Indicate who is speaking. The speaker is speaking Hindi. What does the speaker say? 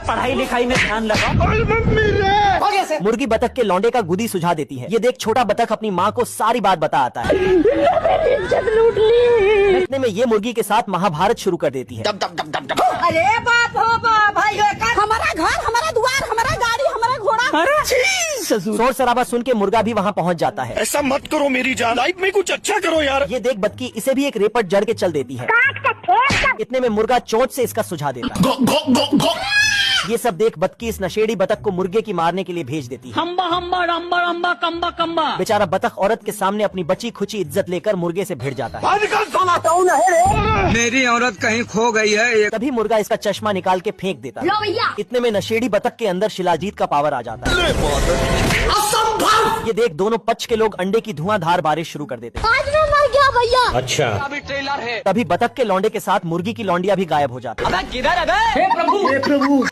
Speaker 1: पढ़ाई लिखाई में ध्यान लगा।
Speaker 2: मुर्गी बतख के लौंडे का गुदी सुझा देती है। ये देख छोटा बतख अपनी माँ को सारी बात बता आता है। इतने में ये मुर्गी के साथ महाभारत शुरू कर देती है।
Speaker 3: अरे बाप हो बाप भाई, हमारा घर, हमारा द्वार, हमारा गाड़ी, हमारा घोड़ा।
Speaker 2: शोर शराबा सुन के मुर्गा भी वहाँ पहुँच जाता है।
Speaker 4: ऐसा मत करो मेरी जान, लाइफ में कुछ अच्छा करो यार।
Speaker 2: ये देख बतकी इसे भी एक रेपट जड़ के चल देती है। इतने में मुर्गा चोंच से इसका सुझा देता है। ये सब देख बतकी इस नशेड़ी बतख को मुर्गे की मारने के लिए भेज देती है।
Speaker 1: हम्बा हम्बा रम्बा रम्बा कम्बा कम्बा।
Speaker 2: बेचारा बतख औरत के सामने अपनी बची खुची इज्जत लेकर मुर्गे से भिड़ जाता है।
Speaker 5: मेरी औरत कहीं खो गई है।
Speaker 2: तभी मुर्गा इसका चश्मा निकाल के फेंक देता है। इतने में नशेड़ी बतख के अंदर शिलाजीत का पावर आ जाता है। ये देख दोनों पक्ष के लोग अंडे की धुआंधार बारिश शुरू कर देते हैं।
Speaker 3: आज मैं मर गया भैया।
Speaker 4: अच्छा
Speaker 5: अभी ट्रेलर है।
Speaker 2: तभी बतख के लौंडे के साथ मुर्गी की लौंडिया भी गायब हो जाती है।
Speaker 1: किधर है बे? हे प्रभु।